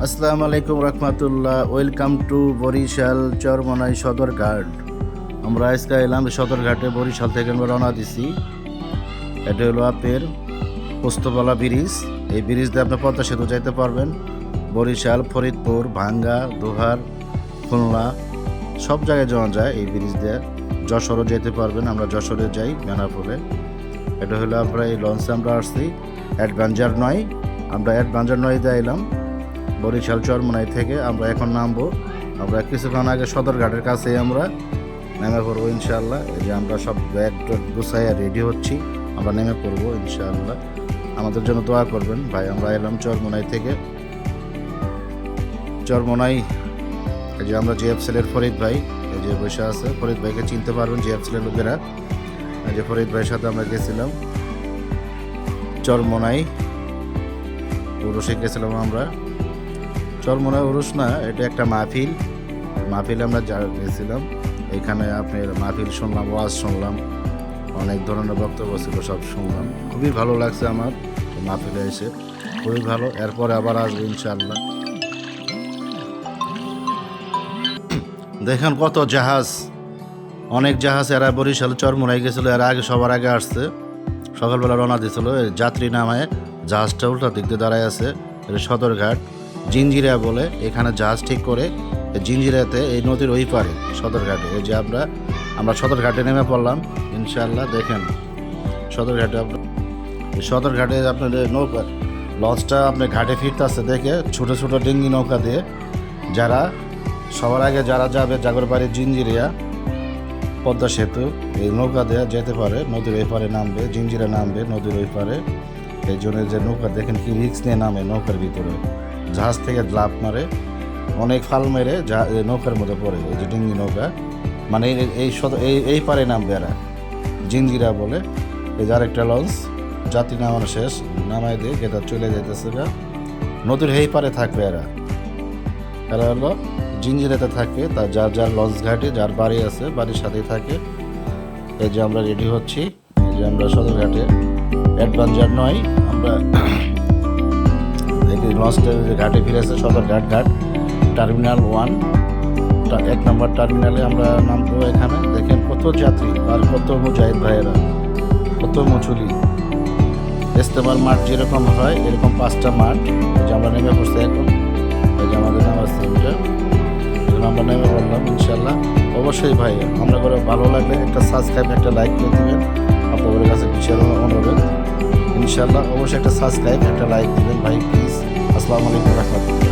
আসসালামু আলাইকুম রহমতুল্লাহ। Welcome to Barishal Charmonai Sadarghat. আমরা আজকে এলাম সদরঘাটে, বরিশাল থেকে আমরা রওনা দিছি। এটা হলো আপনার পোস্তবালা ব্রিজ। এই ব্রিজ দিয়ে আপনি পদ্মা সেতু যাইতে পারবেন। বরিশাল, ফরিদপুর, ভাঙ্গা, দোহার, খুলনা সব জায়গায় যাওয়া যায় এই ব্রিজ দিয়ে। যশোরও যেতে পারবেন, আমরা যশোরে যাই বেনাপোলে। এটা হলো আমরা এই লঞ্চে আমরা আসছি অ্যাডভেঞ্চার 9। আমরা অ্যাডভেঞ্চার 9 দিয়ে এলাম বরিশাল চরমনাই থেকে। আমরা এখন নামবো। আমরা কিছুক্ষণ আগে সদরঘাটের কাছেই আমরা নেমে পড়বো ইনশাআল্লাহ। এই যে আমরা সব ব্যাগ ট্যাগ গুছাইয়া রেডি হচ্ছি, আমরা নেমে পড়বো ইনশাআল্লাহ। আমাদের জন্য দোয়া করবেন ভাই। আমরা এলাম চরমনাই থেকে। চরমনাই, এই যে আমরা জিএফসিলের ফরিদ ভাই এই যে বসে আছে। ফরিদ ভাইকে চিনতে পারবেন জিএফসিলের লোকেরা। এই যে ফরিদ ভাইয়ের সাথে আমরা গেছিলাম চরমনাই উরুষে গেছিলাম আমরা। চরমনাই উরুষ না, এটা একটা মাহফিল আমরা গেছিলাম। এখানে আপনার মাহফিল শুনলাম, ওয়াজ শুনলাম, অনেক ধরনের বক্তব্য ছিল, সব শুনলাম। খুবই ভালো লাগছে আমার মাহফিলে এসে, খুবই ভালো। এরপরে আবার আসবো ইনশাআল্লাহ। দেখেন কত জাহাজ, অনেক জাহাজ। এরা বরিশাল চরমনাই গেছিলো, এরা আগে সবার আগে আসছে। সকালবেলা রওনা দিয়েছিল। যাত্রী নামায় জাহাজটা উল্টা দিক দিয়ে দাঁড়ায় আছে। এটা সদরঘাট জিঞ্জিরা বলে, এখানে জাহাজ ঠিক করে জিঞ্জিরাতে এই নদীর ওই পারে সদরঘাটে। এই যে আমরা সদরঘাটে নেমে পড়লাম ইনশাআল্লাহ। দেখেন সদরঘাটে আপনার নৌকা লঞ্চটা আপনার ঘাটে ফিরতে আসছে। দেখে ছোটো ছোটো ডিঙ্গি নৌকা দিয়ে যারা সবার আগে যারা যাবে জাগরবাড়ি জিঞ্জিরিয়া পদ্মা সেতু, এই নৌকা দিয়ে যেতে পারে। নদীর ওই পারে নামবে, জিঞ্জিরা নামবে নদীর ওই পারে। এই জন্য যে নৌকা দেখেন কি রিস্ক নিয়ে নামে নৌকার ভিতরে, জাহাজ থেকে লাফ মারে, অনেক ফাল মেরে নৌকার মধ্যে পড়ে। এই যে ডিঙ্গি নৌকা, মানে এই পারে নামবে এরা, জিঞ্জিরা বলে। এই যে আরেকটা লঞ্চ, যাত্রী নামানো শেষ, নামাই দিয়ে গেদার চলে যাইতেছে। নদীর এই পারে থাকবে এরা হলো জিঞ্জিরাতে থাকে। তা যার যার লঞ্চ ঘাটে যার বাড়ি আছে, বাড়ির সাথেই থাকে। এই যে আমরা রেডি হচ্ছি। এই যে আমরা সদরঘাটে অ্যাডভেঞ্চার 9 আমরা দেখি লঞ্চটা ঘাটে ফিরেছে। সদরঘাট টার্মিনাল 1, 1 নম্বর টার্মিনালে আমরা নামবো। এখানে দেখেন কত যাত্রী আর কত মুজাহিদ ভাইয়েরা, কত মুচুলি। ইস্তেমার মাঠ যেরকম হয় এরকম 5টা মাঠ। এই যে আমরা নেমে পড়ছি এখন। এই যে আমাদের নাম আছে এটা, আমরা নেমে পড়লাম ইনশাল্লাহ। অবশ্যই ভাই, আমরা করে ভালো লাগলে একটা সাবস্ক্রাইব, একটা লাইক করে দেবেন। আপনাদের কাছে বিশেষ অনুরোধ ইনশাল্লাহ। অবশ্যই একটা সাবস্ক্রাইব, একটা লাইক দেবেন ভাই প্লিজ। আসসালামু আলাইকুম রহমতুল্লাহ।